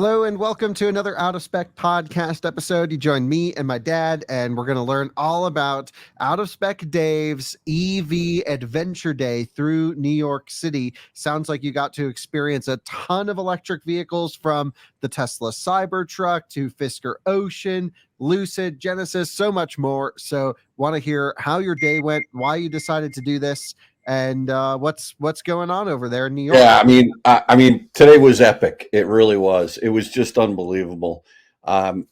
Hello and welcome to another Out of Spec podcast episode. You join me and my dad, and we're going to learn all about Out of Spec Dave's EV Adventure Day through New York City. Sounds like you got to experience a ton of electric vehicles, from the Tesla Cybertruck to Fisker Ocean, Lucid, Genesis, so much more. So want to hear how your day went, why you decided to do this, and what's going on over there in New York. Yeah, I mean, today was epic. It really was. It was just unbelievable. I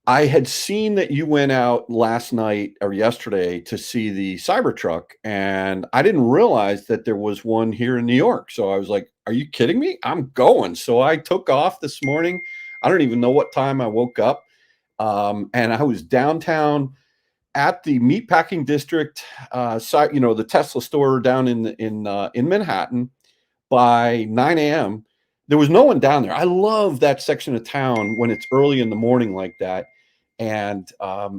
had seen that you went out last night or yesterday to see the Cybertruck, and I didn't realize that there was one here in New York. So I was like, "Are you kidding me? I'm going." So I took off this morning. I don't even know what time I woke up, and I was downtown at the meatpacking district, site, the Tesla store down in Manhattan by 9 a.m. There was no one down there. I love that section of town when it's early in the morning like that, and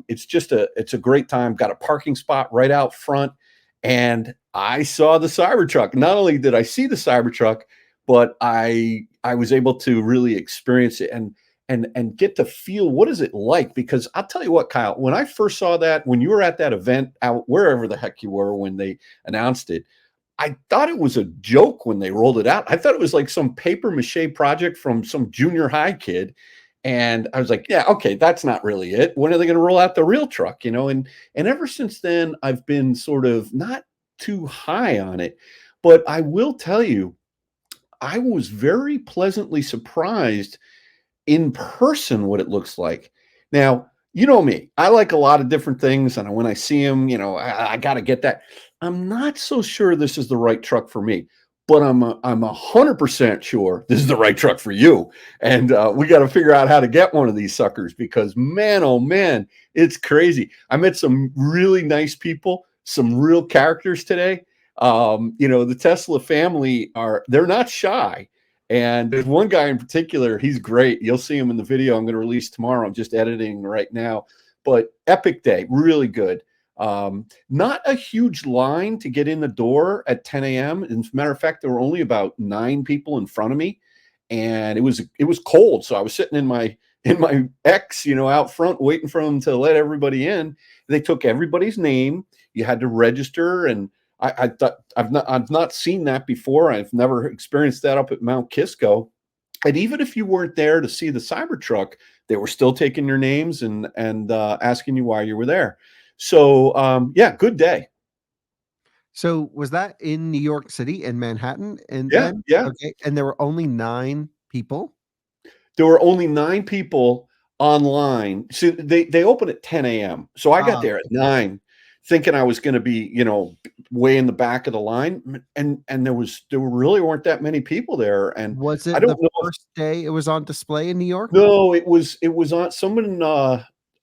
it's a great time. Got a parking spot right out front, and I saw the Cybertruck. Not only did I see the Cybertruck, but I was able to really experience it and get to feel what is it like. Because I'll tell you what, Kyle, when I first saw that, when you were at that event out wherever the heck you were when they announced it, I thought it was a joke when they rolled it out. I thought it was like some paper mache project from some junior high kid. And I was like, yeah, okay, that's not really it. When are they going to roll out the real truck? And ever since then, I've been sort of not too high on it. But I will tell you, I was very pleasantly surprised in person what it looks like. Now, you know me, I like a lot of different things, and when I see them, I got to get that. I'm not so sure this is the right truck for me, but I'm 100% sure this is the right truck for you. And we got to figure out how to get one of these suckers, because man, oh man, it's crazy. I met some really nice people, some real characters today. The Tesla family they're not shy. And there's one guy in particular, he's great. You'll see him in the video I'm going to release tomorrow. I'm just editing right now. But epic day, really good. Not a huge line to get in the door at 10 a.m. As a matter of fact, there were only about 9 people in front of me, and it was cold. So I was sitting in my X, out front waiting for them to let everybody in. They took everybody's name. You had to register, and I thought I've not seen that before. I've never experienced that up at Mount Kisco. And even if you weren't there to see the Cybertruck, they were still taking your names and asking you why you were there. So yeah, good day. So was that in New York City, in Manhattan? And Yeah, yeah. Okay. And there were only 9 people. There were only 9 people online. So they open at 10 a.m. So I got there at 9, thinking I was going to be, way in the back of the line, and there really weren't that many people there. And Was it I don't the know first day it was on display in New York? No, it was on someone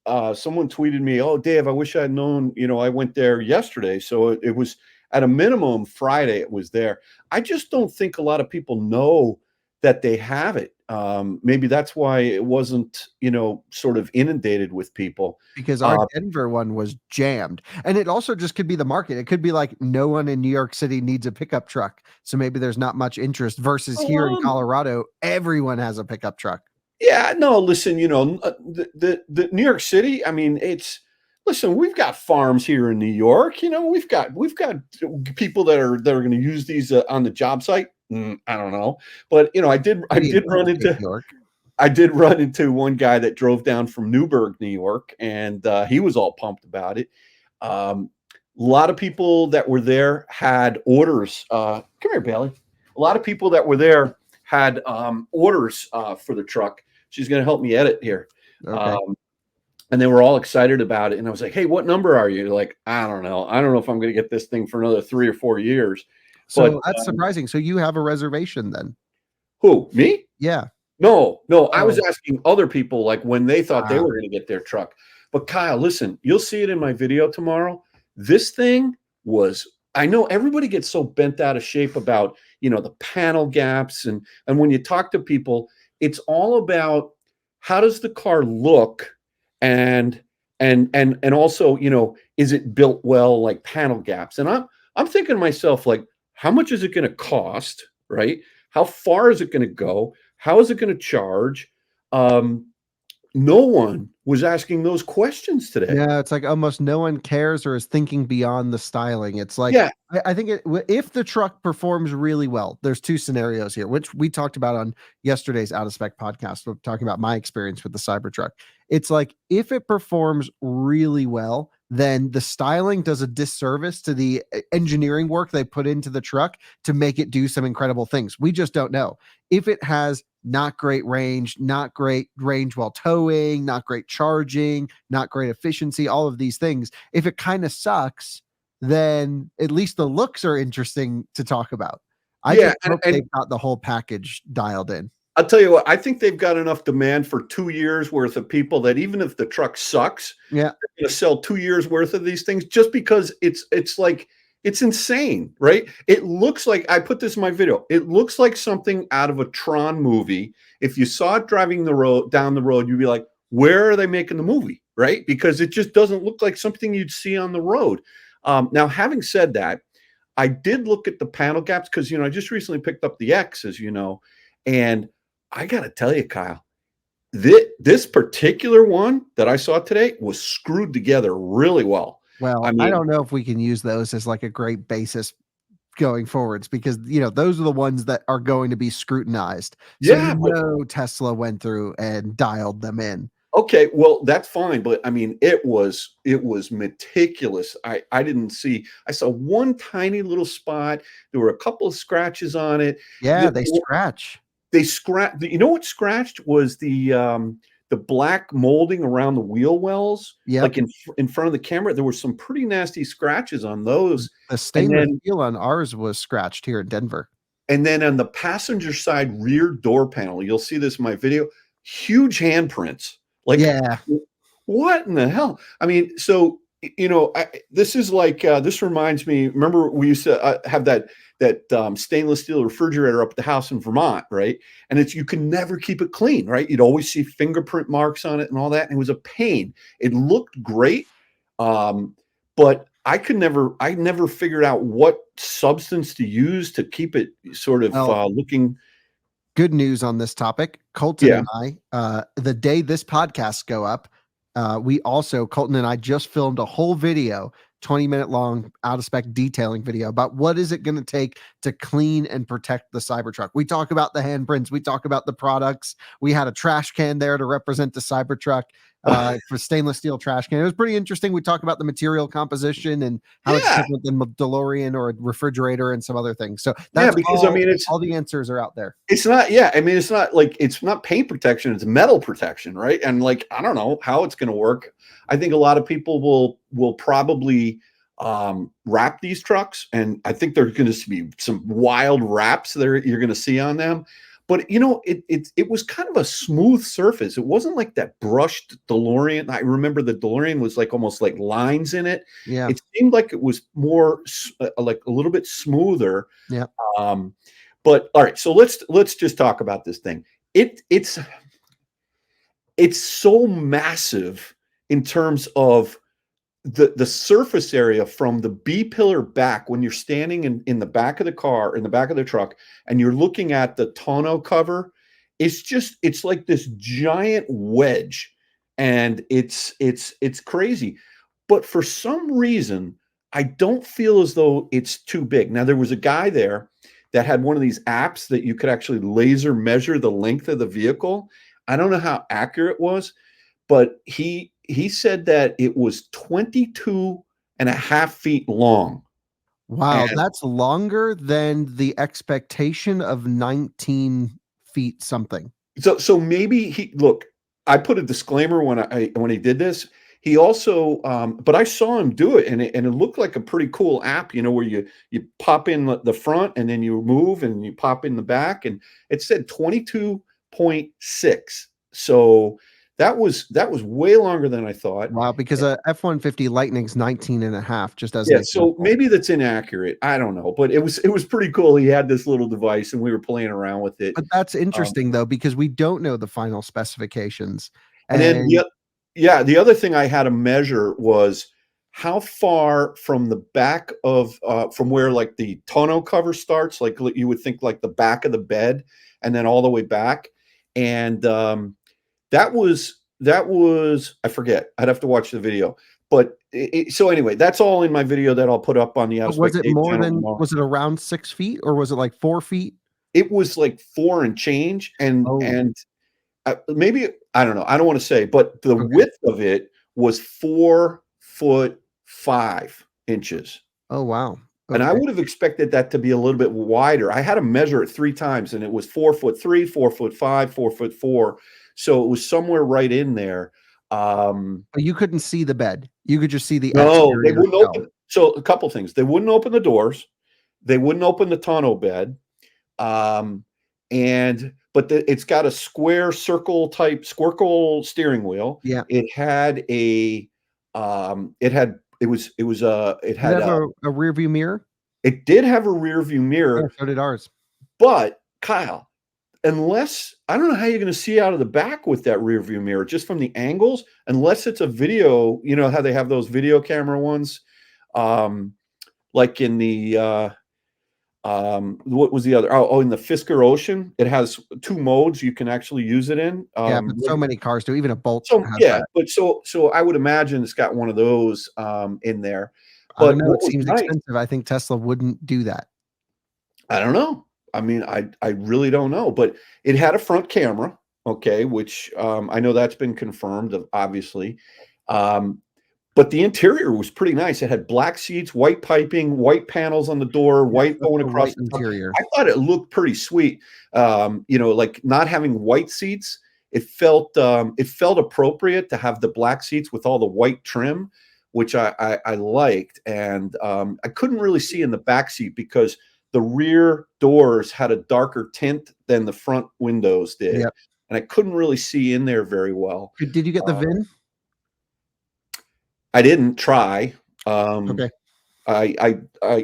tweeted me, "Oh, Dave, I wish I had known, I went there yesterday." So it was at a minimum Friday it was there. I just don't think a lot of people know that they have it. Maybe that's why it wasn't, sort of inundated with people. Because our Denver one was jammed. And it also just could be the market. It could be like no one in New York City needs a pickup truck, so maybe there's not much interest, versus here in Colorado, everyone has a pickup truck. Yeah, no, listen, the New York City, I mean, listen, we've got farms here in New York. We've got people that are going to use these on the job site. I don't know, but I did run into one guy that drove down from Newburgh, New York, and he was all pumped about it. A lot of people that were there had orders. Come here, Bailey. A lot of people that were there had orders for the truck. She's going to help me edit here. Okay. And they were all excited about it. And I was like, "Hey, what number are you?" Like, I don't know. I don't know if I'm going to get this thing for another 3 or 4 years. So that's surprising. So you have a reservation then? Who, me? Yeah. No. I was asking other people, like, when they thought they were going to get their truck. But Kyle, listen, you'll see it in my video tomorrow. This thing was, I know everybody gets so bent out of shape about, the panel gaps. And when you talk to people, it's all about how does the car look, and also, is it built well, like panel gaps. And I'm thinking to myself, like, how much is it going to cost, right? How far is it going to go? How is it going to charge? No one was asking those questions today. Yeah, it's like almost no one cares or is thinking beyond the styling. It's like Yeah, I think if the truck performs really well, there's two scenarios here, which we talked about on yesterday's Out of Spec podcast. We're talking about my experience with the Cybertruck. It's like if it performs really well, then the styling does a disservice to the engineering work they put into the truck to make it do some incredible things. We just don't know. If it has not great range, not great range while towing, not great charging, not great efficiency, all of these things. If it kind of sucks, then at least the looks are interesting to talk about. I yeah, just hope they've got the whole package dialed in. I'll tell you what, I think they've got enough demand for 2 years worth of people that even if the truck sucks, Yeah. they're gonna sell 2 years worth of these things just because it's like it's insane, right? It looks like I put this in my video. It looks like something out of a Tron movie. If you saw it driving down the road, you'd be like, "Where are they making the movie?" Right? Because it just doesn't look like something you'd see on the road. Now, having said that, I did look at the panel gaps because I just recently picked up the X, as you know, and I got to tell you, Kyle, this particular one that I saw today was screwed together really well. Well, I I mean, don't know if we can use those as like a great basis going forwards because those are the ones that are going to be scrutinized. So yeah, but Tesla went through and dialed them in. okay, well, that's fine, but I mean, it was meticulous. I didn't see. I saw one tiny little spot. There were a couple of scratches on it. Yeah, they scratch. They scratched. You know what scratched was the black molding around the wheel wells, Yep. like in front of the camera. There were some pretty nasty scratches on those. The And stainless then steel on ours was scratched here in Denver. and then on the passenger side rear door panel, you'll see this in my video, huge handprints. Like, Yeah. what in the hell? I mean, so this is like this reminds me. Remember, we used to have that stainless steel refrigerator up at the house in Vermont, right? And you can never keep it clean, right? You'd always see fingerprint marks on it and all that, and it was a pain. It looked great, but I never figured out what substance to use to keep it sort of Well, looking. good news on this topic. Colton Yeah, and I, the day this podcast go up, Colton and I just filmed a whole video, 20-minute long out of spec detailing video about what is it going to take to clean and protect the Cybertruck. We talk about the handprints, we talk about the products. We had a trash can there to represent the Cybertruck, for stainless steel trash can. It was pretty interesting. We talk about the material composition and how it's yeah, different than a DeLorean or a refrigerator and some other things. So yeah. that's Because I mean, all the answers are out there. it's not. Yeah, I mean, it's not paint protection. It's metal protection, right? And like, I don't know how it's going to work. I think a lot of people will probably wrap these trucks, and I think there's going to be some wild wraps there you're going to see on them. But it was kind of a smooth surface. It wasn't like that brushed DeLorean. I remember the DeLorean was like almost like lines in it. Yeah. It seemed like it was more like a little bit smoother. Yeah. But all right, so let's just talk about this thing. It's so massive in terms of the surface area from the B pillar back when you're standing in the back of the car, in the back of the truck, and you're looking at the tonneau cover. It's like this giant wedge, and it's crazy. But for some reason, I don't feel as though it's too big. Now, there was a guy there that had one of these apps that you could actually laser measure the length of the vehicle. I don't know how accurate it was, but he said that it was 22 and a half feet long. Wow, And that's longer than the expectation of 19 feet something. so maybe look, I put a disclaimer when he did this. He also, but I saw him do it, and it looked like a pretty cool app, where you pop in the front and then you move and you pop in the back, and it said 22.6. So that was way longer than I thought. Wow, because a F-150 Lightning's 19 and a half, just as an Yeah, so example. maybe that's inaccurate. I don't know, but it was pretty cool. He had this little device, and we were playing around with it. But that's interesting though, because we don't know the final specifications. And then And the other thing I had to measure was how far from the back of from where like the tonneau cover starts, like you would think like the back of the bed, and then all the way back. And that was I forget. I'd have to watch the video. But so anyway, that's all in my video that I'll put up on the Out of But was Spec it Dave more channel than, tomorrow. was it around 6 feet or was it like 4 feet? It was like 4 and change, Oh, and maybe I don't know. I don't want to say, but the okay. width of it was 4'5". Oh, wow. And I Okay. would have expected that to be a little bit wider. I had to measure it 3 times, and it was 4'3", 4'5", 4'4". So it was somewhere right in there. But you couldn't see the bed. You could just see the No, they exterior wouldn't shell. open. So a couple things. They wouldn't open the doors. They wouldn't open the tonneau bed. Um, and but it's got a square circle type squircle steering wheel. Yeah. It had a it Did it had have a rear view mirror? it did have a rear view Yeah, mirror, so did ours. but Kyle, unless I don't know how you're going to see out of the back with that rear view mirror just from the angles, unless it's a video, you know how they have those video camera ones, um, like in the what was the other? In the Fisker Ocean, it has 2 modes you can actually use it in. Yeah, but so many cars do. Even a Bolt So has yeah, that. but so I would imagine it's got one of those in there. I don't But know. what It was seems nice, expensive. I think Tesla wouldn't do that. I don't know. I mean, I really don't know, but it had a front camera, okay, which I know that's been confirmed, obviously. Um, but the interior was pretty nice. It had black seats, white piping, white panels on the door, Yeah, white that's going the across white the top. interior. I thought it looked pretty sweet. Like not having white seats, it felt appropriate to have the black seats with all the white trim, which I liked. And I couldn't really see in the back seat because the rear doors had a darker tint than the front windows did, Yep. and I couldn't really see in there very well. Did you get the Uh, VIN? I didn't try. Um, Okay.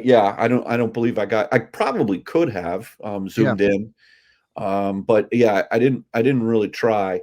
yeah, I don't believe I probably could have Yeah. zoomed in, but yeah, I didn't really try.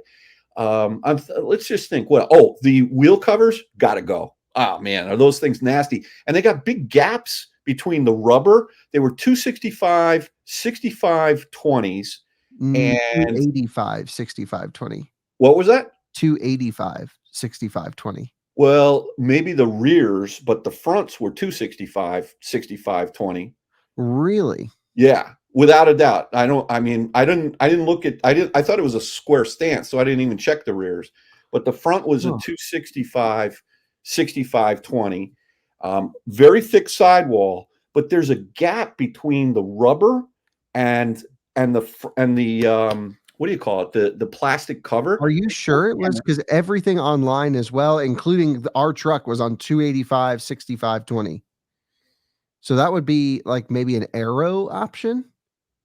Let's just think. Well, the wheel covers gotta go. Oh man, are those things nasty? And they got big gaps between the rubber. They were 265, 65 20s, and 285, 65, 20. what was that? 285, 65, 20. Well, maybe the rears, but the fronts were 265, 65 20. Really? Yeah, without a doubt. I didn't look at I thought it was a square stance, so I didn't even check the rears. But the front was a Huh. 265, 65 20. Very thick sidewall, but there's a gap between the rubber and the what do you call it? The plastic cover. Are you sure it was? Because everything online as well, including our truck, was on 285, 65, 20. So that would be like maybe an arrow option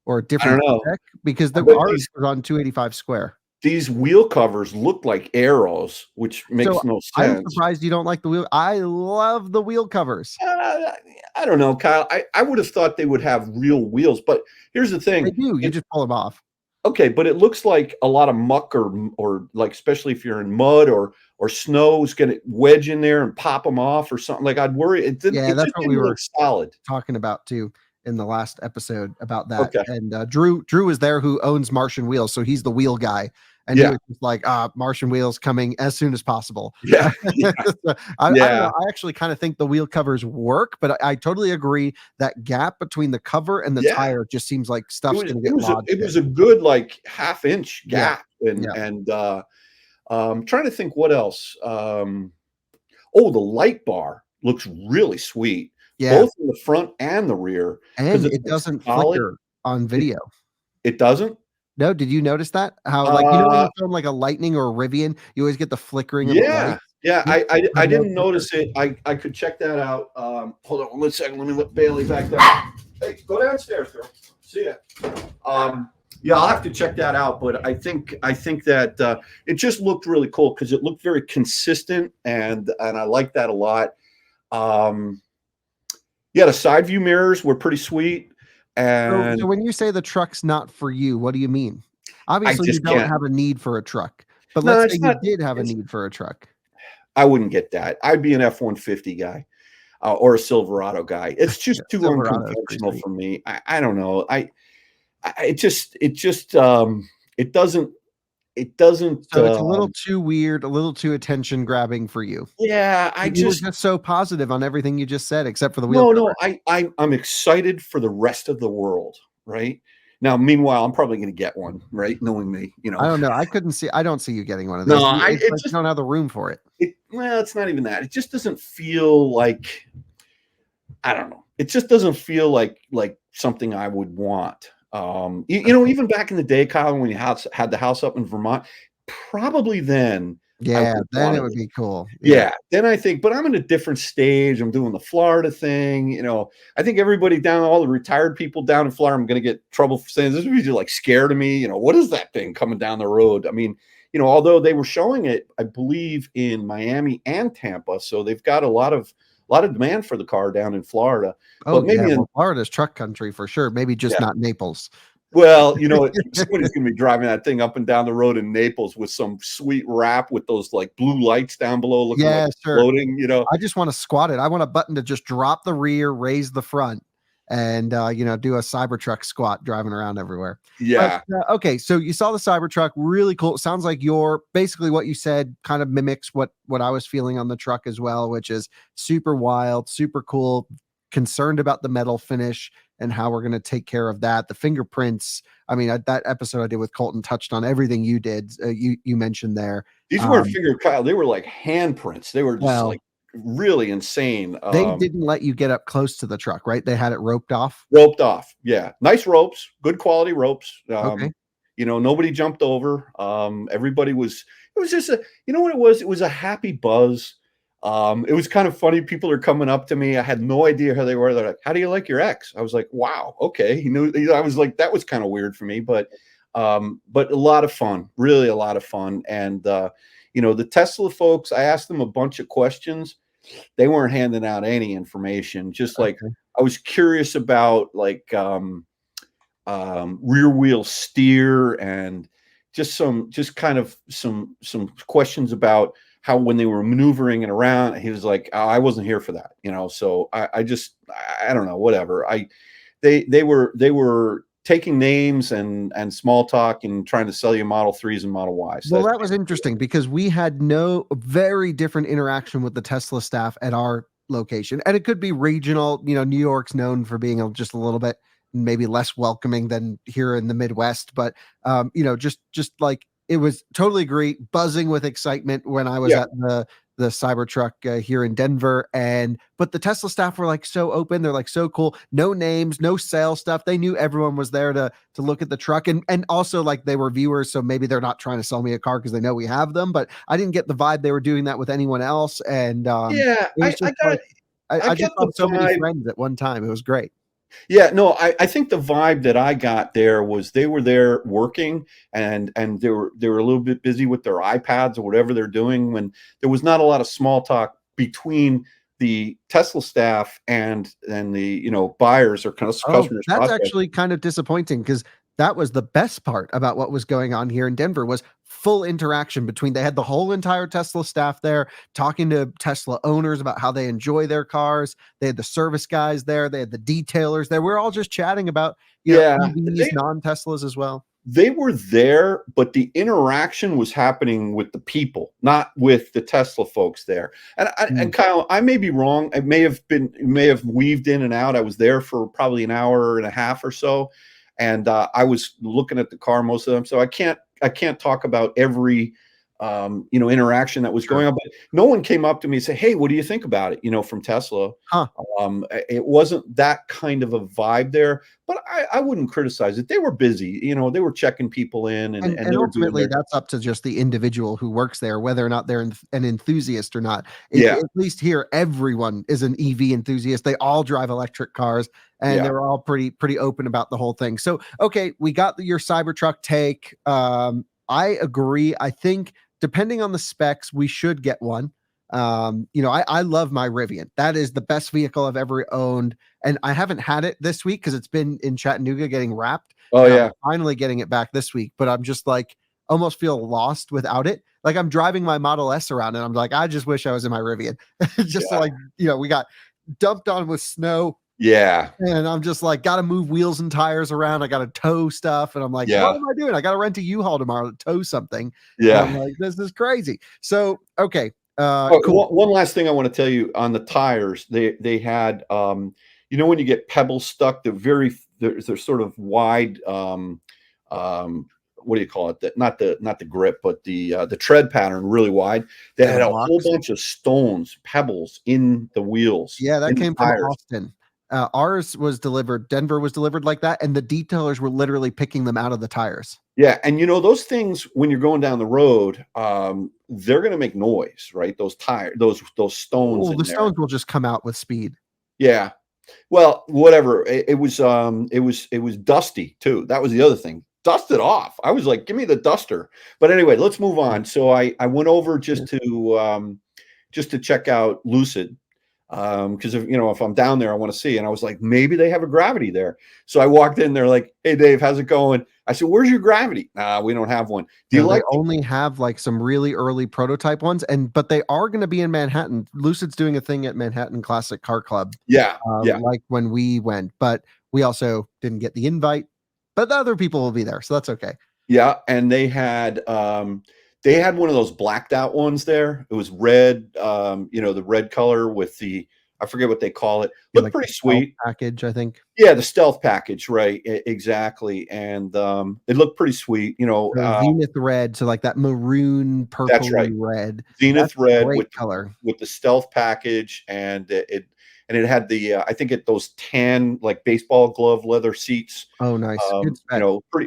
or a I don't different know. spec because I the bet ours was on 285 square. these wheel covers look like arrows, which So makes no I'm sense. surprised you don't like the wheel. I love the wheel covers. Uh, I don't know, Kyle. I would have thought they would have real wheels, but here's the They thing. do. You It just pull them off. Okay, but it looks like a lot of muck or like especially if you're in mud or snow is gonna wedge in there and pop them off or something. Like I'd worry. Yeah, It that's just what we didn't were look solid. talking about too in the last episode about that. Okay. And Drew is there who owns Martian Wheels, so he's the wheel guy. And he Yeah. was just like, Martian Wheels coming as soon as possible. Yeah. Yeah. So, I don't Yeah. know. I actually kind of think the wheel covers work, but I totally agree that gap between the cover and the Yeah. tire just seems like It stuff's was going to it get was a lodged it was in. a good like half-inch Yeah, gap and yeah, trying to think what else. The light bar looks really sweet, yeah. both in the front and the rear because And it's it like doesn't solid. flicker on It video. it doesn't? No, did you notice that? How, like, when Uh you film like a Lightning or a Rivian, you always get the flickering of the Yeah, lights. yeah, This I has no didn't flicker. notice it. I could check that out. Hold on 1 second. Let me let Bailey back there. Hey, go downstairs, girl. See ya. Yeah, I'll have to check that out. But I think that it just looked really cool because it looked very consistent, and I like that a lot. Um, yeah, the side view mirrors were pretty sweet, So and when you say the truck's not for you, what do you mean? I Obviously, you just don't can't. have a need for a truck, but No, let's say it's you not. did have a It's need for a truck. I wouldn't get that. I'd be an F-150 guy, or a Silverado guy. It's just too Silverado is pretty unconventional sweet. for me. I don't know. It doesn't So it's a little too weird, a little too attention grabbing for you. yeah, But you were just so positive on everything you just said, except for the wheel no, cover. I'm excited for the rest of the world, right? Now, meanwhile, I'm probably gonna get one, right? Knowing me, I don't know. I don't see you getting one of No, those. I It's it like you just don't have the room for it. well, it's not even that. It just doesn't feel like I don't know. It just doesn't feel like something I would want. Okay. Even back in the day, Kyle, when you had the house up in Vermont, probably then I would Yeah, have then it wanted would it. be cool. Yeah. Yeah, then I think, but I'm in a different stage. I'm doing the Florida thing. I think everybody down, all the retired people down in Florida, I'm going to get trouble for saying this. Would be like scared of me. What is that thing coming down the road? I mean, although they were showing it, I believe in Miami and Tampa, so they've got a lot of demand for the car down in Florida. Oh, But yeah. maybe in Well, Florida's truck country for sure. Maybe just yeah, not Naples. well, somebody's gonna be driving that thing up and down the road in Naples with some sweet wrap with those like blue lights down below looking like Yeah, it's sure. floating. I just want to squat it. I want a button to just drop the rear, raise the front, and do a Cybertruck squat driving around everywhere. But Yeah. okay, so you saw the Cybertruck, really cool. It sounds like you're basically what you said kind of mimics what I was feeling on the truck as well, which is super wild, super cool, concerned about the metal finish and how we're going to take care of that. The fingerprints. I mean, that episode I did with Colton touched on everything you did. You mentioned there. These weren't Um, finger Kyle, they were like handprints. They were just well, like really insane. they didn't let you get up close to the truck, right? They had it roped off. Roped off. Yeah. Nice ropes, good quality ropes. Okay. Nobody jumped over. Everybody it was just you know what it was? It was a happy buzz. It was kind of funny. People are coming up to me. I had no idea who they were. They're like, "How do you like your ex?" I was like, "Wow, okay." I was like, that was kind of weird for me, but a lot of fun, really a lot of fun. And the Tesla folks, I asked them a bunch of questions. They weren't handing out any information. Just like Okay. I was curious about like rear wheel steer and just kind of some questions about how when they were maneuvering it around. He was like, oh, I wasn't here for that. So I don't know, whatever. They were taking names and small talk and trying to sell you Model 3s and Model Ys. Well, That's that was interesting because we had no very different interaction with the Tesla staff at our location. And it could be regional. New York's known for being just a little bit maybe less welcoming than here in the Midwest. But just like it was totally great, buzzing with excitement when I was yeah, at the Cybertruck here in Denver. But the Tesla staff were like so open. They're like so cool. No names, no sales stuff. They knew everyone was there to look at the truck, and also like they were viewers, so maybe they're not trying to sell me a car because they know we have them. But I didn't get the vibe they were doing that with anyone else, and yeah. it was just like I I just get saw the so many vibe. friends at one time. It was great. Yeah, no, I think the vibe that I got there was they were there working and they were a little bit busy with their iPads or whatever they're doing when there was not a lot of small talk between the Tesla staff and the buyers or Oh, customers that's prospects. actually kind of disappointing because that was the best part about what was going on here in Denver was full interaction between they had the whole entire Tesla staff there talking to Tesla owners about how they enjoy their cars. They had the service guys there, they had the detailers there. We're all just chatting about, Yeah, EVs, non-Teslas as well. they were there, but the interaction was happening with the people, not with the Tesla folks there. And Mm. Kyle, I may be wrong. It may have weaved in and out. I was there for probably an hour and a half or so, and I was looking at the car most of them. So I can't talk about every interaction that was Sure. going on. But no one came up to me and said, "Hey, what do you think about it?" From Tesla. Huh. It wasn't that kind of a vibe there, but I wouldn't criticize it. They were busy, they were checking people in and And they were doing ultimately, their that's up to just the individual who works there, whether or not they're an enthusiast or not. yeah, At least here, everyone is an EV enthusiast. They all drive electric cars, and yeah, they were all pretty open about the whole thing. So, okay, we got your Cybertruck take. I agree. I think depending on the specs, we should get one. I love my Rivian. That is the best vehicle I've ever owned, and I haven't had it this week because it's been in Chattanooga getting wrapped oh and I'm yeah, finally getting it back this week, but I'm just like almost feel lost without it. like I'm driving my Model S around and I'm like, I just wish I was in my Rivian. Just Yeah. like, you know, we got dumped on with snow Yeah. and I'm just like, got to move wheels and tires around. I got to tow stuff. And I'm like, what Yeah. am I doing? I got to rent a U-Haul tomorrow to tow something. And I'm Yeah. like, this is crazy. So, okay. Oh, Cool. one last thing I want to tell you on the tires, they had, you know, when you get pebbles stuck, they're sort of wide, um, what do you call it? Not the grip, but the tread pattern really wide. They Yeah, the had a whole blocks. bunch of stones, pebbles in the wheels, Yeah, that in the came from tires. Austin. Ours was delivered. Denver was delivered like that, and the detailers were literally picking them out of the tires. Yeah, and you know those things when you're going down the road, they're going to make noise, right? Those stones Oh, in the there. stones will just come out with speed. Yeah. Well, whatever. It was dusty too. That was the other thing. Dusted off. I was like, give me the duster. But anyway, let's move on. So I went over Yeah. just to check out Lucid. Because if I'm down there, I want to see. And I was like, maybe they have a gravity there. So I walked in, they're like, hey Dave, how's it going? I said, where's your gravity? Nah, we don't have one. Do you No, they like only have like some really early prototype ones, but they are going to be in Manhattan. Lucid's doing a thing at Manhattan Classic Car Club, Yeah, yeah. like when we went, but we also didn't get the invite. But the other people will be there, so that's okay. Yeah, and they had one of those blacked out ones there. It was red, the red color with I forget what they call it. Yeah, Looked like the pretty stealth sweet. package, I think. Yeah, the stealth package, right? Exactly. And it looked pretty sweet. The Zenith red, so like that maroon That's purpley right. red. Zenith That's a red great color. with the stealth package, and it had I think those tan like baseball glove leather seats. Oh, nice. Good spec.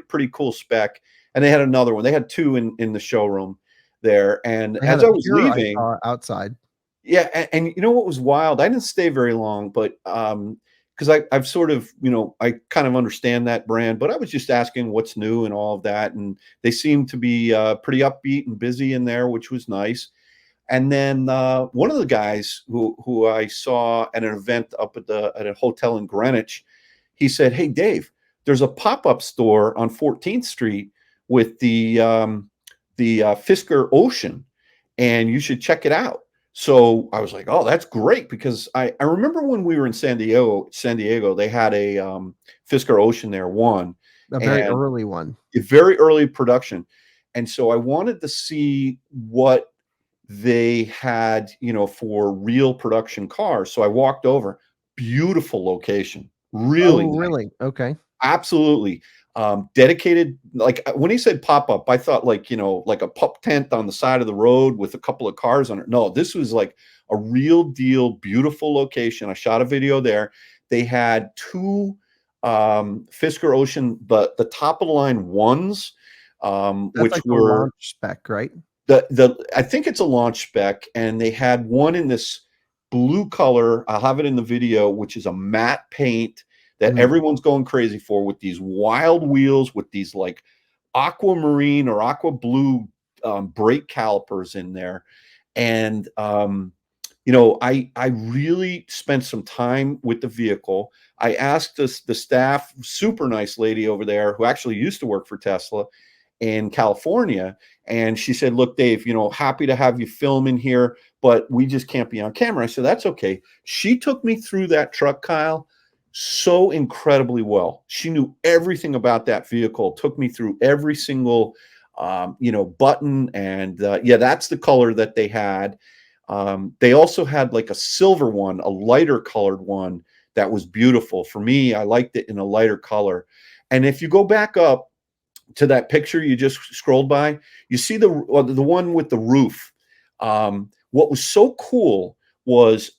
Pretty cool spec. And they had another one. They had two in the showroom there. And I had as a I was Pure I leaving, saw outside. yeah, and you know what was wild? I didn't stay very long, but because I've sort of, I kind of understand that brand, but I was just asking what's new and all of that, and they seemed to be pretty upbeat and busy in there, which was nice. And then one of the guys who I saw at an event up at a hotel in Greenwich, he said, "Hey Dave, there's a pop-up store on 14th Street with the Fisker Ocean, and you should check it out." So I was like, "Oh, that's great," because I remember when we were in San Diego, they had a Fisker Ocean there, one, A very and early one. a very early production, and so I wanted to see what they had, for real production cars. So I walked over. Beautiful location, really Oh, nice. really? Okay. Absolutely. Dedicated, like when he said pop up, I thought like, like a pup tent on the side of the road with a couple of cars on it. No, this was like a real deal, beautiful location. I shot a video there. They had two Fisker Ocean, but the top of the line ones, That's which like the were launch spec, right? I think it's a launch spec, and they had one in this blue color. I'll have it in the video, which is a matte paint that Mm. everyone's going crazy for, with these wild wheels with these like aquamarine or aqua blue brake calipers in there. And I really spent some time with the vehicle. I asked the staff, super nice lady over there who actually used to work for Tesla in California. And she said, look, Dave, happy to have you film in here, but we just can't be on camera. I said, that's okay. She took me through that truck, Kyle, so incredibly well. She knew everything about that vehicle, took me through every single, button. And yeah, that's the color that they had. They also had like a silver one, a lighter colored one that was beautiful. For me, I liked it in a lighter color. And if you go back up to that picture you just scrolled by, you see the one with the roof. What was so cool was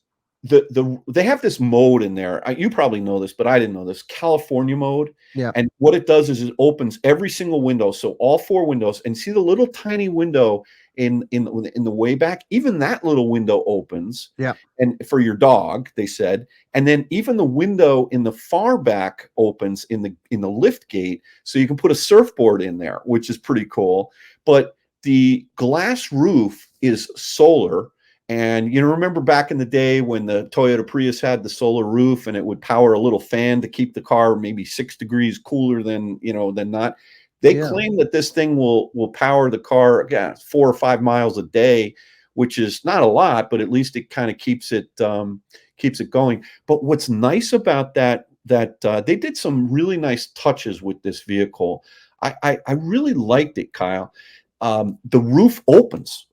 they have this mode in there. You probably know this, but I didn't know this, California mode. Yeah. And what it does is it opens every single window, so all four windows. And see the little tiny window in the way back, even that little window opens. Yeah. And for your dog, they said. And then even the window in the far back opens in the lift gate, so you can put a surfboard in there, which is pretty cool. But the glass roof is solar. And remember back in the day when the Toyota Prius had the solar roof, and it would power a little fan to keep the car maybe 6 degrees cooler than not. They Yeah. claim that this thing will power the car again 4 or 5 miles a day, which is not a lot, but at least it kind of keeps it going. But what's nice about that they did some really nice touches with this vehicle. I really liked it, Kyle. The roof opens,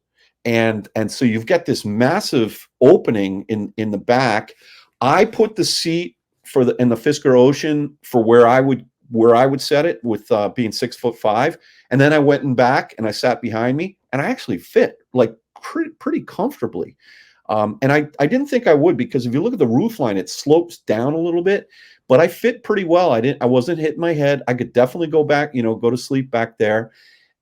and so you've got this massive opening in the back. I put the seat in the Fisker Ocean for where I would set it with being 6'5", and then I went in back and I sat behind me, and I actually fit like pretty comfortably. And I didn't think I would, because if you look at the roof line, it slopes down a little bit, but I fit pretty well. I wasn't hitting my head. I could definitely go back, go to sleep back there.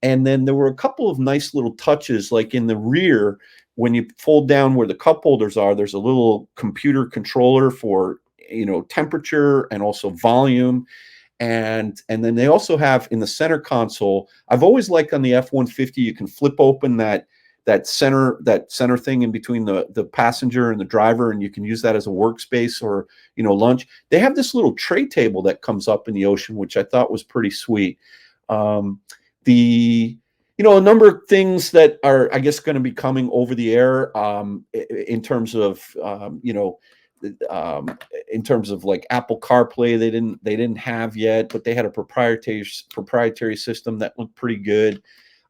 And then there were a couple of nice little touches, like in the rear, when you fold down where the cup holders are, there's a little computer controller for, temperature and also volume. And then they also have in the center console, I've always liked on the F-150, you can flip open that center thing in between the passenger and the driver, and you can use that as a workspace or, lunch. They have this little tray table that comes up in the Ocean, which I thought was pretty sweet. A number of things that are, I guess, going to be coming over the air in terms of, in terms of like Apple CarPlay, they didn't have yet, but they had a proprietary system that looked pretty good.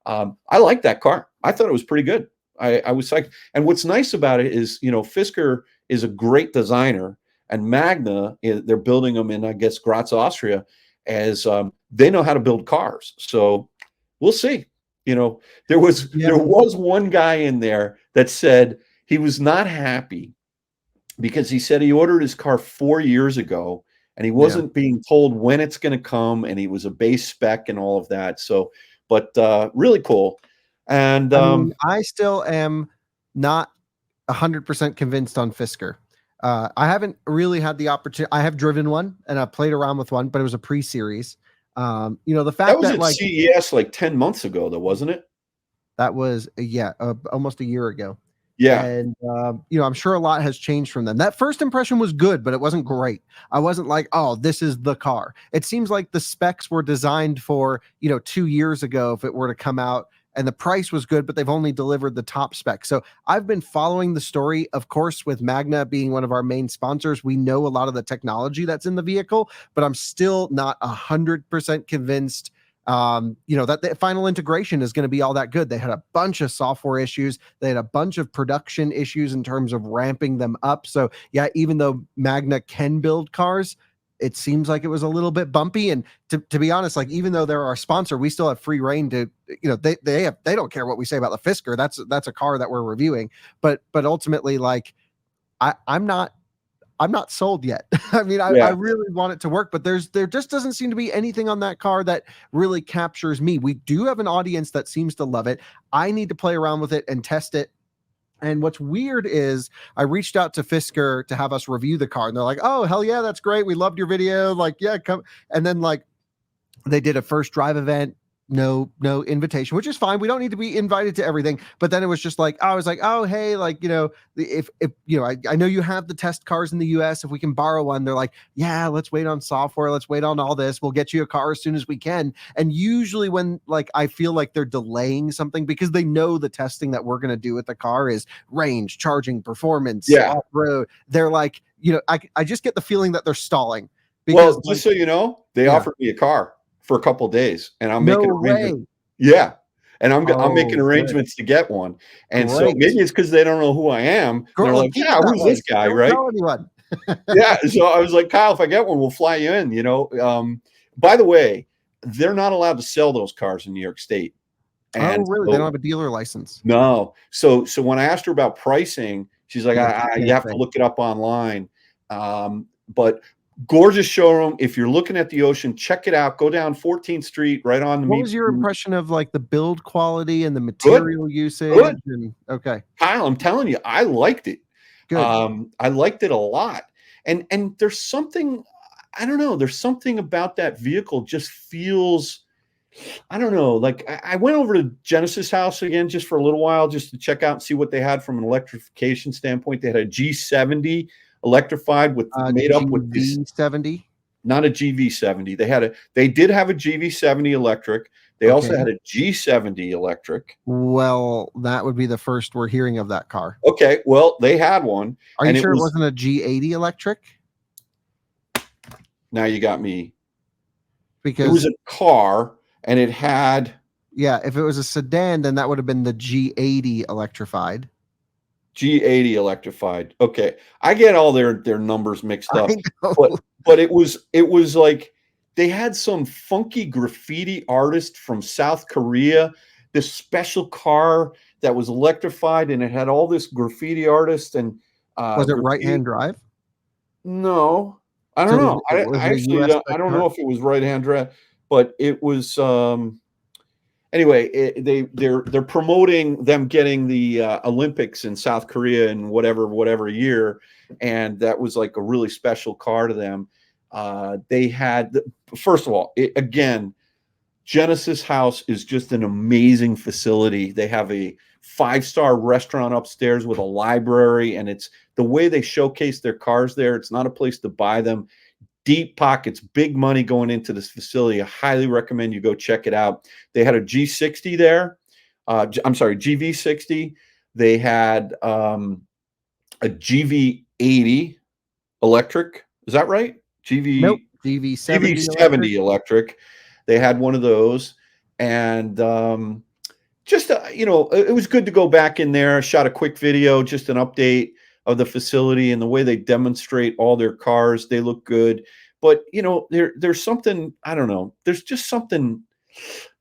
I like that car. I thought it was pretty good. I was psyched. And what's nice about it is, Fisker is a great designer, and Magna, they're building them in, I guess, Graz, Austria, as they know how to build cars. So we'll see. There was one guy in there that said he was not happy because he said he ordered his car 4 years ago and he wasn't being told when it's going to come, and he was a base spec and all of that. So, but really cool. And I mean, I still am not 100% convinced on Fisker. I haven't really had the opportunity. I have driven one and I played around with one, but it was a pre-series. The fact that was that at like CES like 10 months ago, though, wasn't it? that was almost a year ago. Yeah. And I'm sure a lot has changed from then. That first impression was good, but it wasn't great. I wasn't like, oh, this is the car. It seems like the specs were designed for 2 years ago if it were to come out, and the price was good, but they've only delivered the top spec. So I've been following the story, of course, with Magna being one of our main sponsors. We know a lot of the technology that's in the vehicle, but I'm still not 100% convinced that the final integration is going to be all that good. They had a bunch of software issues. They had a bunch of production issues in terms of ramping them up. So yeah, even though Magna can build cars, it seems like it was a little bit bumpy. And to be honest, like, even though they're our sponsor, we still have free reign to, they don't care what we say about the Fisker. That's a car that we're reviewing. But ultimately, like, I'm not sold yet. I mean, I really want it to work, but there just doesn't seem to be anything on that car that really captures me. We do have an audience that seems to love it. I need to play around with it and test it. And what's weird is I reached out to Fisker to have us review the car, and they're like, oh, hell yeah, that's great. We loved your video. Like, yeah, come. And then like they did a first drive event. No invitation, which is fine. We don't need to be invited to everything. But then it was just like, I was like, oh, hey, like, if I know you have the test cars in the US, if we can borrow one. They're like, yeah, let's wait on software. Let's wait on all this. We'll get you a car as soon as we can. And usually when like, I feel like they're delaying something because they know the testing that we're going to do with the car is range, charging, performance, off-road. They're like, I just get the feeling that they're stalling. Because, well, just so you know, they offered me a car for a couple of days, and I'm making arrangements. Way. Yeah. And I'm making arrangements to get one. And so maybe it's because they don't know who I am. They're like, yeah, who's this guy? Don't right? tell anyone. Yeah. So I was like, Kyle, if I get one, we'll fly you in, by the way, they're not allowed to sell those cars in New York State. And really? They don't have a dealer license. No. So when I asked her about pricing, she's like, you have to look it up online. But gorgeous showroom. If you're looking at the Ocean, check it out. Go down 14th Street, right on the. What was your impression of like the build quality and the material usage? Good. Okay, Kyle, I'm telling you, I liked it. Good. I liked it a lot. And there's something, I don't know, there's something about that vehicle just feels, I don't know, like I went over to Genesis House again just for a little while just to check out and see what they had from an electrification standpoint. They had a G70 electrified with made up with this G70. not a GV70. They did have a GV70 electric. They also Okay. had a G70 electric. Well, that would be the first we're hearing of that car. Okay, well, they had one, Are you and it sure it was. wasn't a G80 electric? Now you got me. It was Because a car, and it had yeah, if it was a sedan, then that would have been the G80 electrified. G80 electrified. Okay, I get all their numbers mixed I up, know. but it was like they had some funky graffiti artist from South Korea, this special car that was electrified, and it had all this graffiti artist and Was it graffiti. right-hand drive? No, I don't So know. was I it a actually US spec I don't car? know if it was right hand drive, but it was. Anyway, they're promoting them getting the Olympics in South Korea in whatever year, and that was like a really special car to them. They had first of all, again, Genesis House is just an amazing facility. They have a 5-star restaurant upstairs with a library, and it's the way they showcase their cars there. It's not a place to buy them. Deep pockets, big money going into this facility. I highly recommend you go check it out. They had a G60 there. I'm sorry, GV60. They had a GV80 electric. Is that right? Nope. GV70 electric. GV70 electric. They had one of those, and just it was good to go back in there. I shot a quick video, just an update of the facility and the way they demonstrate all their cars. They look good, but there's something, I don't know. There's just something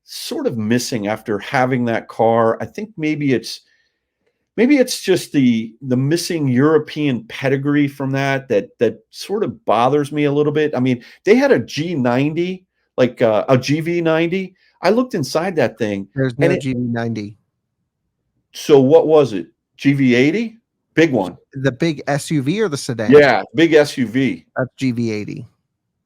sort of missing after having that car. I think maybe it's just the missing European pedigree from that sort of bothers me a little bit. I mean, they had a G90, like a GV90. I looked inside that thing, There's and no GV90. so what was it? GV80, big one. The big SUV or the sedan? Yeah, big SUV. That's GV80.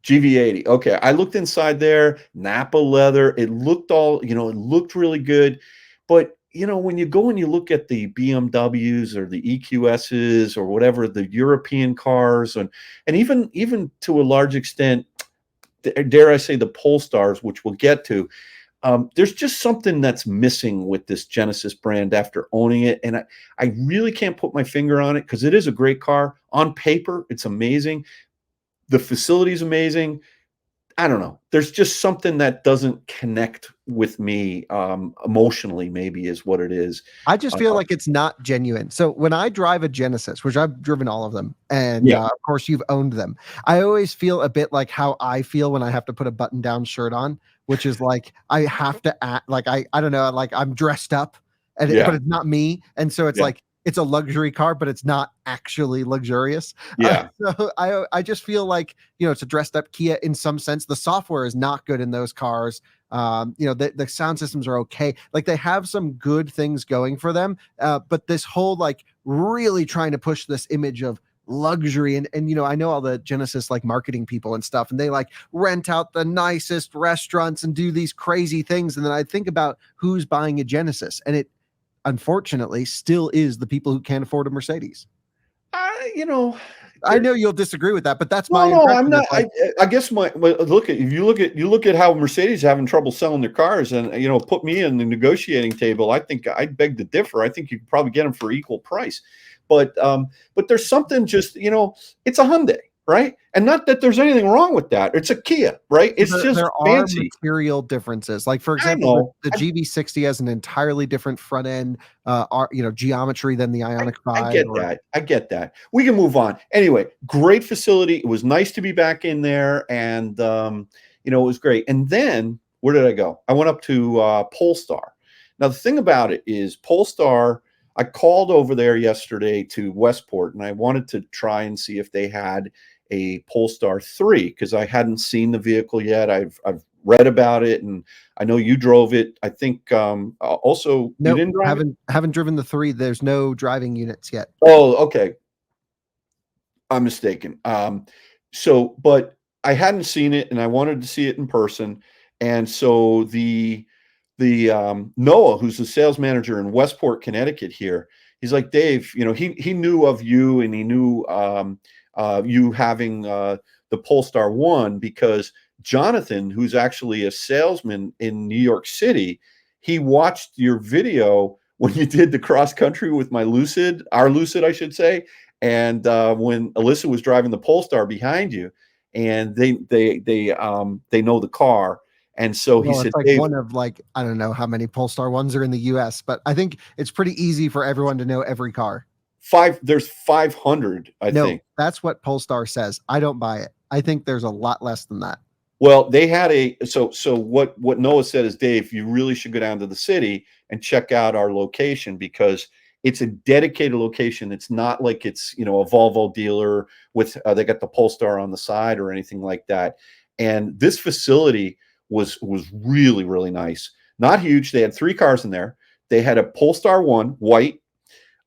GV80. Okay, I looked inside there, Napa leather. It looked it looked really good, but when you go and you look at the BMWs or the EQSs or whatever, the European cars, and even to a large extent, dare I say, the Polestars, which we'll get to, there's just something that's missing with this Genesis brand after owning it, and I really can't put my finger on it because it is a great car. On paper, it's amazing. The facility's amazing. I don't know. There's just something that doesn't connect with me emotionally, maybe is what it is. I just feel like it's not genuine. So when I drive a Genesis, which I've driven all of them, and Yeah. of course you've owned them, I always feel a bit like how I feel when I have to put a button-down shirt on, which is like I have to act like I don't know, like I'm dressed up, but Yeah. it's not me, and so it's Yeah. like it's a luxury car, but it's not actually luxurious. Yeah. So I just feel like it's a dressed up Kia in some sense. The software is not good in those cars. The sound systems are okay. Like they have some good things going for them. But this whole like really trying to push this image of luxury and I know all the Genesis like marketing people and stuff, and they like rent out the nicest restaurants and do these crazy things. And then I think about who's buying a Genesis, and it unfortunately still is the people who can't afford a Mercedes. I know you'll disagree with that, but that's my No, I'm impression. not. It's like, I guess look at, if you look at how Mercedes is having trouble selling their cars, and put me in the negotiating table. I think I'd beg to differ. I think you could probably get them for equal price, but there's something just it's a Hyundai, right? And not that there's anything wrong with that. It's a Kia, right? It's just there are fancy. material differences. Like for I example, know. the GV60 has an entirely different front end, geometry than the Ionic I 5. get that. I get that. We can move on. Anyway, great facility. It was nice to be back in there, and it was great. And then where did I go? I went up to Polestar. Now the thing about it is Polestar. I called over there yesterday to Westport, and I wanted to try and see if they had a Polestar 3 because I hadn't seen the vehicle yet. I've read about it, and I know you drove it. I think also Nope, you didn't drive it? haven't driven the 3. There's no driving units yet. Oh, okay. I'm mistaken. But I hadn't seen it, and I wanted to see it in person. And so the Noah, who's the sales manager in Westport, Connecticut here, he's like, Dave, he knew of you, and he knew you having the Polestar 1, because Jonathan, who's actually a salesman in New York City, he watched your video when you did the cross country with our Lucid, I should say, and when Alyssa was driving the Polestar behind you, and they know the car, and so he Well, said, it's like Dave, one of like, I don't know how many Polestar ones are in the US, but I think it's pretty easy for everyone to know every car. there's 500, I No, think. that's what Polestar says. I don't buy it. I think there's a lot less than that. Well, they had so what Noah said is, Dave, you really should go down to the city and check out our location, because it's a dedicated location. It's not like it's, a Volvo dealer with they got the Polestar on the side or anything like that. And this facility was really, really nice. Not huge. They had 3 cars in there. They had a Polestar 1 white,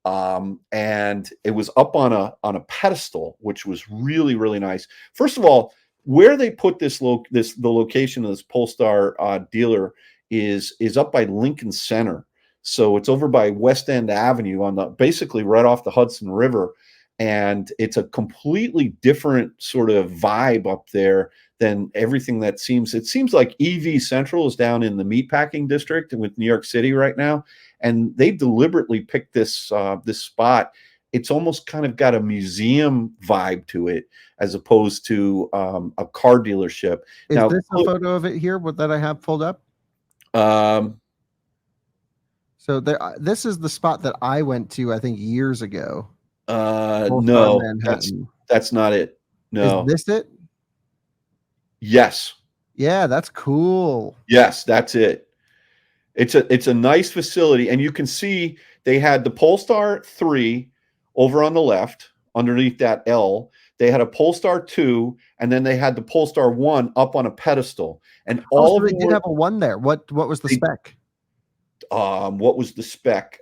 and it was up on a pedestal, which was really, really nice. First of all, where they put the location of this Polestar dealer is up by Lincoln Center. So it's over by West End Avenue, basically right off the Hudson River. And it's a completely different sort of vibe up there than everything it seems like EV Central is down in the meatpacking district with New York City right now. And they deliberately picked this spot. It's almost kind of got a museum vibe to it, as opposed to a car dealership. Is Now, this a photo of it here that I have pulled up? So this is the spot that I went to, I think, years ago. Polestar no, Manhattan. that's not it. No. Is this it? Yes. Yeah, that's cool. Yes, that's it. It's a nice facility, and you can see they had the Polestar 3 over on the left underneath that L. They had a Polestar 2, and then they had the Polestar 1 up on a pedestal. And all so of they did have a 1 there. What was the spec? What was the spec?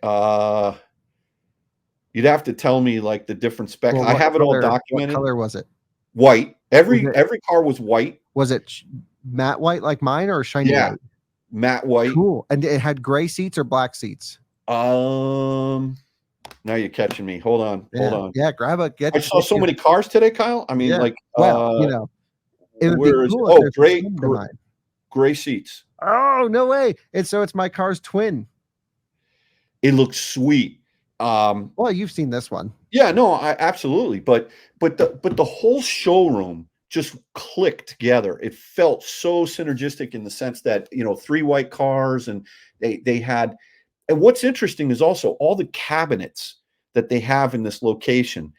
You'd have to tell me like the different specs. Well, I have it all What documented. color was it? White. Every car was white. Was it matte white like mine, or shiny white? Matte white. Cool. And it had gray seats or black seats? Now you're catching me. Hold on. Yeah, grab a I saw so many cars today, Kyle. I mean, yeah. like, well, it would be cool. Gray seats. Oh, no way. It's my car's twin. It looks sweet. Well, you've seen this one. Yeah, no, absolutely. But the whole showroom just clicked together. It felt so synergistic in the sense that, 3 white cars, and they had, and what's interesting is also all the cabinets that they have in this location.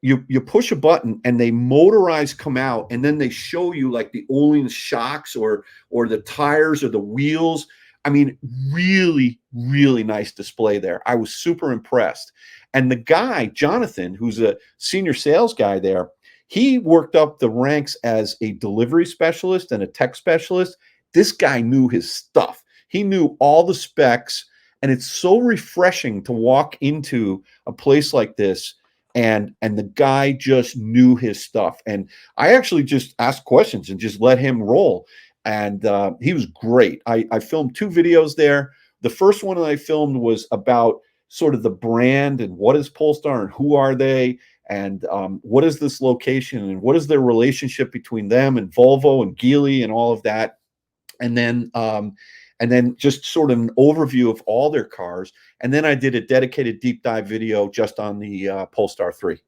You push a button and they motorized come out, and then they show you like the Öhlins shocks or the tires or the wheels. I mean, really, really nice display there. I was super impressed. And the guy, Jonathan, who's a senior sales guy there, he worked up the ranks as a delivery specialist and a tech specialist. This guy knew his stuff. He knew all the specs, and it's so refreshing to walk into a place like this, and the guy just knew his stuff. And I actually just asked questions and just let him roll. And he was great. I filmed 2 videos there. The first one that I filmed was about sort of the brand and what is Polestar and who are they, and what is this location and what is their relationship between them and Volvo and Geely and all of that. And then just sort of an overview of all their cars. And then I did a dedicated deep dive video just on the Polestar 3.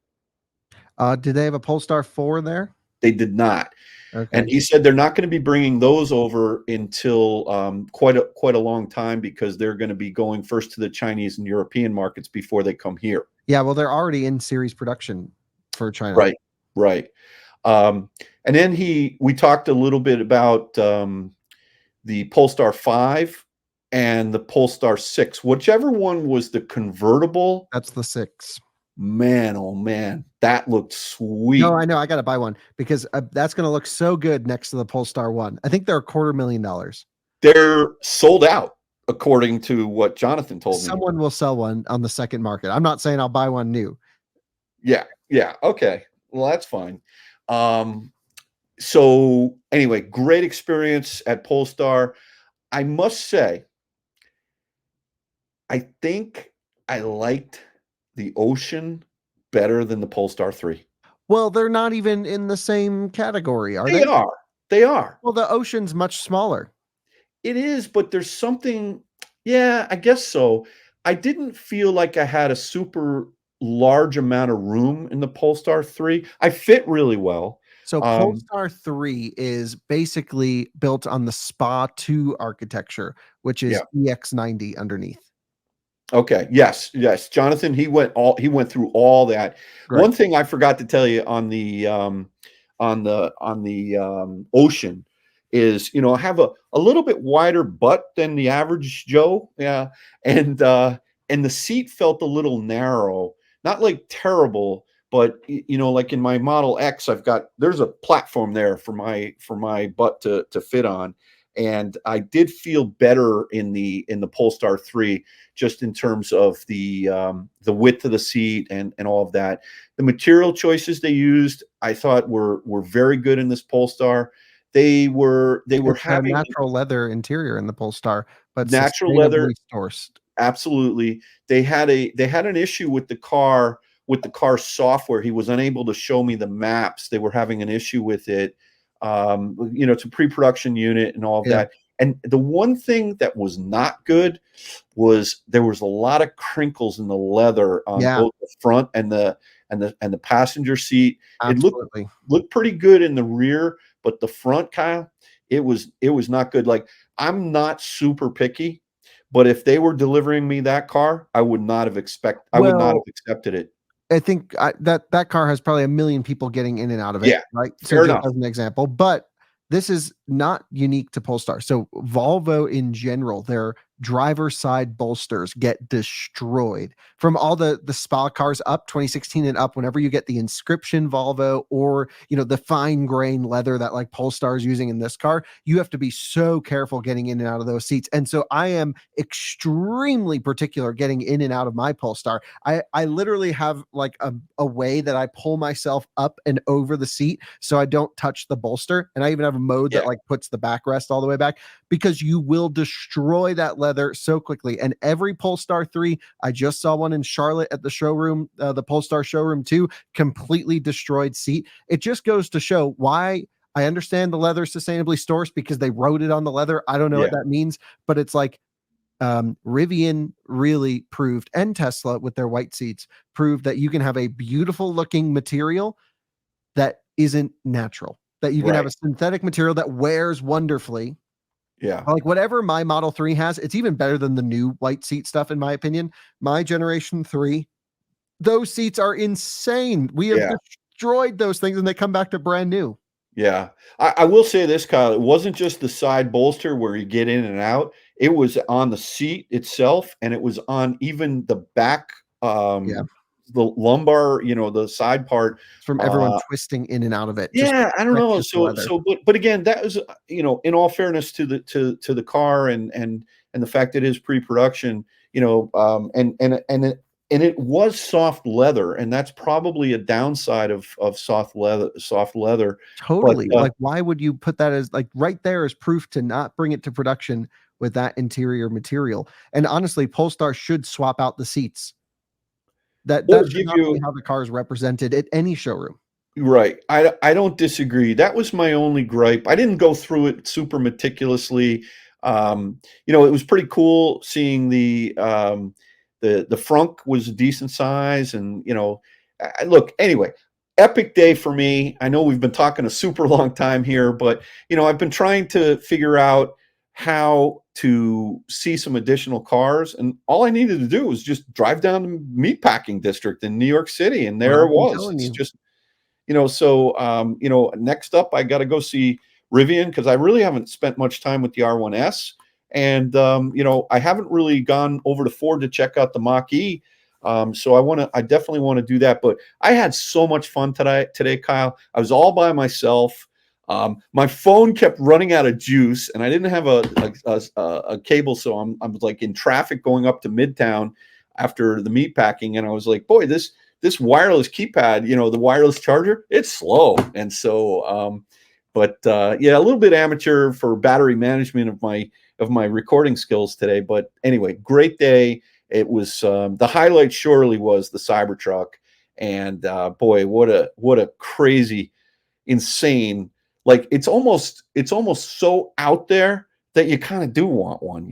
Did they have a Polestar 4 there? They did not. Okay. And he said they're not going to be bringing those over until quite a long time, because they're going to be going first to the Chinese and European markets before they come here. Yeah, well, they're already in series production for China. Right. And then we talked a little bit about the Polestar 5 and the Polestar 6, whichever one was the convertible. That's the 6. Man, oh man, that looked sweet. No, I know. I got to buy one because that's going to look so good next to the Polestar 1. I think they're $250,000. They're sold out, according to what Jonathan told me. Someone will sell one on the second market. I'm not saying I'll buy one new. Yeah. Okay. Well, that's fine. So anyway, great experience at Polestar. I must say, I think I liked the Ocean better than the Polestar 3. Well, they're not even in the same category, are They they? are. They are. Well, the Ocean's much smaller. It is, but there's something, yeah, I guess so. I didn't feel like I had a super large amount of room in the Polestar 3. I fit really well. So Um, Polestar 3 is basically built on the SPA 2 architecture, which is yeah. EX90 underneath. Okay. Yes, yes. Jonathan, he went through all that. Great. One thing I forgot to tell you on the Ocean is, I have a little bit wider butt than the average Joe. Yeah. And the seat felt a little narrow. Not like terrible, but like in my Model X, there's a platform there for my butt to fit on. And I did feel better in the Polestar 3, just in terms of the width of the seat and all of that. The material choices they used, I thought were very good in this Polestar. They were It's a having natural leather interior in the Polestar, but natural leather. sustainably sourced. Absolutely. They had an issue with the car software. He was unable to show me the maps. They were having an issue with it. It's a pre-production unit and all of Yeah, that. And the one thing that was not good was there was a lot of crinkles in the leather on yeah, both the front and the passenger seat. It absolutely. looked pretty good in the rear, but the front, Kyle, it was not good. Like, I'm not super picky, but if they were delivering me that car, I would not have Well, accepted it. I think that car has probably a million people getting in and out of it, Yeah, right? So fair just enough. as an example, but this is not unique to Polestar. So Volvo in general, their driver side bolsters get destroyed from all the SPA cars up 2016 and up. Whenever you get the inscription Volvo or the fine grain leather that like Polestar is using in this car, you have to be so careful getting in and out of those seats. And so I am extremely particular getting in and out of my Polestar. I literally have like a way that I pull myself up and over the seat so I don't touch the bolster. And I even have a mode that Yeah, like puts the backrest all the way back because you will destroy that leather so quickly. And every Polestar 3, I just saw one in Charlotte at the showroom, the Polestar showroom 2, completely destroyed seat. It just goes to show why I understand the leather sustainably sourced because they wrote it on the leather. I don't know what yeah, that means, but it's like Rivian really proved, and Tesla with their white seats, proved that you can have a beautiful looking material that isn't natural, that you can have a right. synthetic material that wears wonderfully. Yeah, Like whatever my Model 3 has, it's even better than the new white seat stuff, in my opinion. My Generation 3, those seats are insane. We have yeah. destroyed those things and they come back to brand new. Yeah. I will say this, Kyle, it wasn't just the side bolster where you get in and out. It was on the seat itself, and it was on even the back, Yeah. the lumbar, the side part. From everyone Uh, twisting in and out of it just yeah, I don't know. stretches the So leather. so but again, that was, in all fairness to the car and the fact that it is pre-production, and it was soft leather, and that's probably a downside of soft leather. But Totally. Like, why would you put that as like right there as proof to not bring it to production with that interior material? And honestly, Polestar should swap out the seats. That or should give not be you how the car is represented at any showroom. right. I don't disagree. That was my only gripe. I didn't go through it super meticulously. It was pretty cool seeing the frunk was a decent size, and look, anyway, epic day for me. I know we've been talking a super long time here, but I've been trying to figure out how to see some additional cars, and all I needed to do was just drive down the meatpacking district in New York City, and What there I've it been was. telling It's you. just next up, I got to go see Rivian because I really haven't spent much time with the R1S, and I haven't really gone over to Ford to check out the Mach-E. So I definitely want to do that. But I had so much fun today, Kyle. I was all by myself. My phone kept running out of juice, and I didn't have a cable, so I was like in traffic going up to Midtown after the meatpacking, and I was like, boy, this wireless keypad, the wireless charger, it's slow. And so, yeah, a little bit amateur for battery management of my recording skills today. But anyway, great day. It was the highlight surely was the Cybertruck, And boy, what a crazy, insane, like it's almost so out there that you kind of do want one,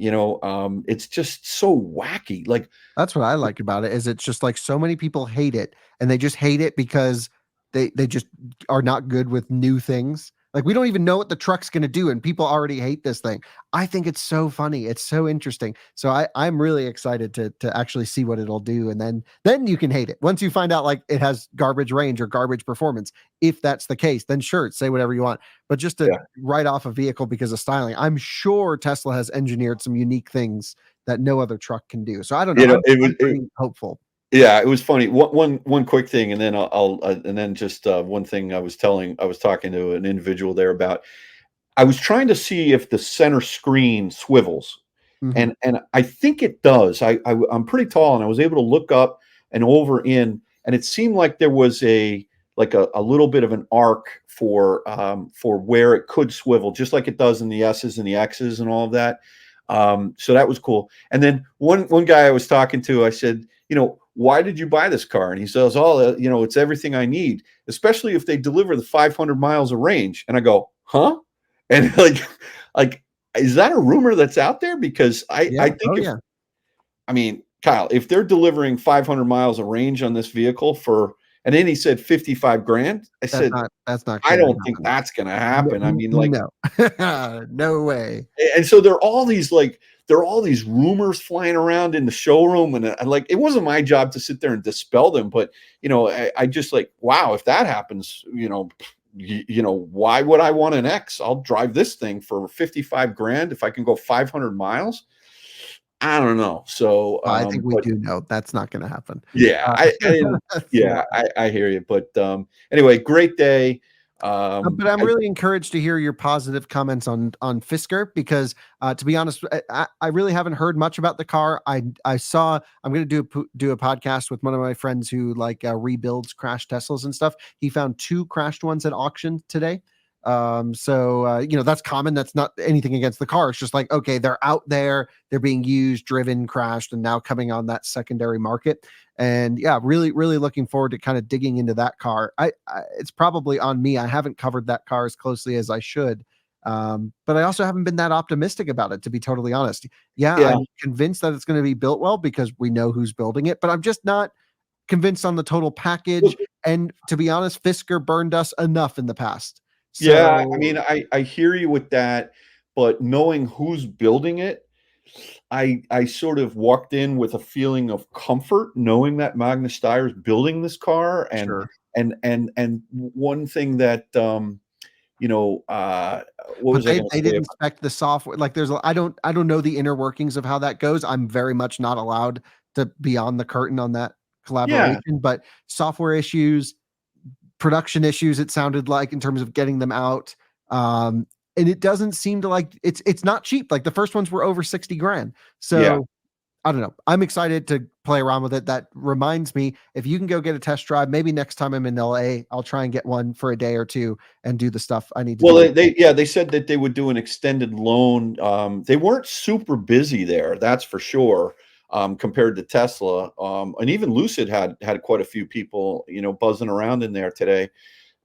it's just so wacky. Like, That's what I like about it is it's just like so many people hate it and they just hate it because they just are not good with new things. Like we don't even know what the truck's going to do and people already hate this thing. I think it's so funny. It's so interesting. So I'm really excited to actually see what it'll do and then you can hate it. Once you find out like it has garbage range or garbage performance, if that's the case, then sure, say whatever you want. But just to yeah, write off a vehicle because of styling, I'm sure Tesla has engineered some unique things that no other truck can do. So I don't know. I'm pretty hopeful. yeah, it was funny. One quick thing, and then and then just one thing I was talking to an individual there about. I was trying to see if the center screen swivels, Mhm. and I think it does. I'm pretty tall, and I was able to look up and over in, and it seemed like there was a little bit of an arc for where it could swivel, just like it does in the S's and the X's and all of that. So that was cool. And then one guy I was talking to, I said, why did you buy this car? And he says, oh, it's everything I need, especially if they deliver the 500 miles of range. And I go, huh? And like, is that a rumor that's out there? Because Yeah. I think Oh, yeah. I mean, Kyle, if they're delivering 500 miles of range on this vehicle and then he said 55 grand, I said, That's not I gonna don't think happen. that's going to happen. I mean, like, No. No way. and so there are all these rumors flying around in the showroom, and like it wasn't my job to sit there and dispel them, but I just like, wow, if that happens, why would I want an X? I'll drive this thing for 55 grand if I can go 500 miles. I don't know. So, I think we but do know that's not gonna happen. yeah, Uh, I didn't. yeah. Yeah, I hear you. But anyway, great day. But I'm really encouraged to hear your positive comments on Fisker because, to be honest, I really haven't heard much about the car. I saw I'm going to do a podcast with one of my friends who like rebuilds crashed Teslas and stuff. He found two crashed ones at auction today. So that's common. That's not anything against the car. It's just like okay, they're out there, they're being used, driven, crashed, and now coming on that secondary market. And yeah, really really looking forward to kind of digging into that car. It's probably on me, I haven't covered that car as closely as I should. But I also haven't been that optimistic about it, to be totally honest. Yeah, Yeah. I'm convinced that it's going to be built well because we know who's building it, but I'm just not convinced on the total package. And to be honest, Fisker burned us enough in the past. Yeah, I So mean, I hear you with that, but knowing who's building it, I sort of walked in with a feeling of comfort knowing that Magna Steyr is building this car, and sure. one thing that what But was I going they to say didn't about? spec the software. Like there's I don't know the inner workings of how that goes. I'm very much not allowed to be on the curtain on that Yeah, collaboration, but software issues, production issues, it sounded like in terms of getting them out. And it doesn't seem to like it's not cheap. Like the first ones were over 60 grand. yeah. So I don't know. I'm excited to play around with it. That reminds me, if you can go get a test drive, maybe next time I'm in LA, I'll try and get one for a day or two and do the stuff I need to Well, do. they said that they would do an extended loan. They weren't super busy there, that's for sure, compared to Tesla. And even Lucid had quite a few people, buzzing around in there today.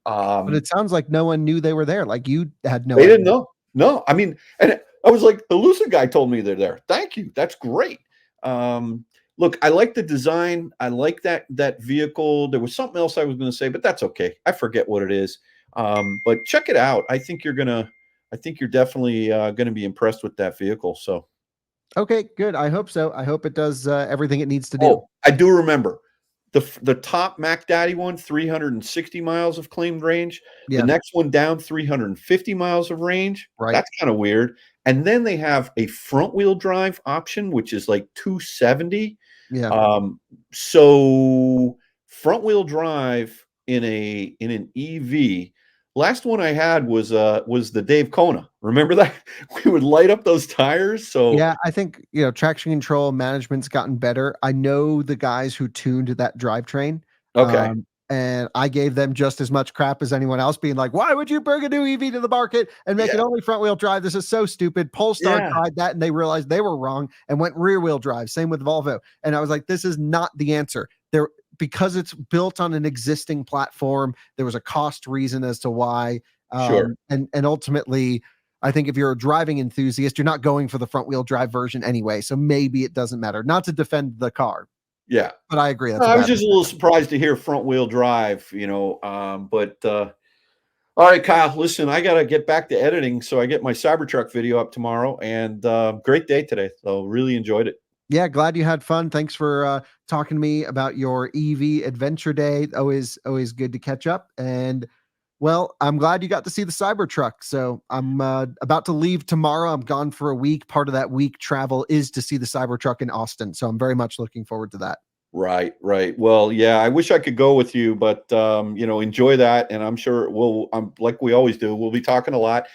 But Um, it sounds like no one knew they were there. Like you had no they didn't idea. know. No, I mean, and I was like, the Lucid guy told me they're there. Thank you. That's great. Um, Look, I like the design. I like that vehicle. There was something else I was going to say, but that's okay. I forget what it is. But check it out. I think you're definitely gonna be impressed with that vehicle. So, Okay, good. I hope so. I hope it does everything it needs to do. oh, I do remember the top Mac Daddy one, 360 miles of claimed range. The Yeah, next one down, 350 miles of range. right. That's kind of weird. And then they have a front wheel drive option, which is like 270. Yeah. So front wheel drive in an EV. Last one I had was the Dave Kona. Remember that? We would light up those tires. So Yeah, I think, traction control management's gotten better. I know the guys who tuned that drivetrain, okay. and I gave them just as much crap as anyone else, being like, "Why would you bring a new EV to the market and make it Yeah. only front wheel drive? This is so stupid." Polestar Yeah. tried that and they realized they were wrong and went rear wheel drive. Same with Volvo. And I was like, "This is not the answer." There, because it's built on an existing platform, there was a cost reason as to why. Sure. And ultimately, I think if you're a driving enthusiast, you're not going for the front wheel drive version anyway. So maybe it doesn't matter. Not to defend the car, Yeah. but I agree. No, That's a I was bad just a little decision. surprised to hear front wheel drive, but all right, Kyle, listen, I got to get back to editing. So I get my Cybertruck video up tomorrow, and great day today. So really enjoyed it. Yeah, glad you had fun. Thanks for talking to me about your EV adventure day. Always good to catch up. And well, I'm glad you got to see the Cybertruck. So I'm about to leave tomorrow. I'm gone for a week. Part of that week travel is to see the Cybertruck in Austin. So I'm very much looking forward to that. Right, right. Well, yeah, I wish I could go with you, but enjoy that, and I'm sure like we always do, we'll be talking a lot.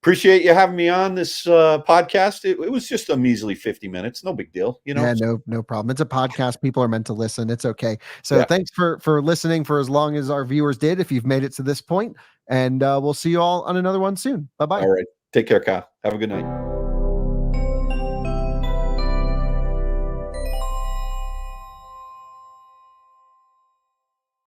Appreciate you having me on this podcast. It was just a measly 50 minutes, no big deal, Yeah, So, no problem. It's a podcast. People are meant to listen. It's okay. So yeah. thanks for listening for as long as our viewers did. If you've made it to this point, and we'll see you all on another one soon. Bye bye. All right. Take care, Kyle. Have a good night.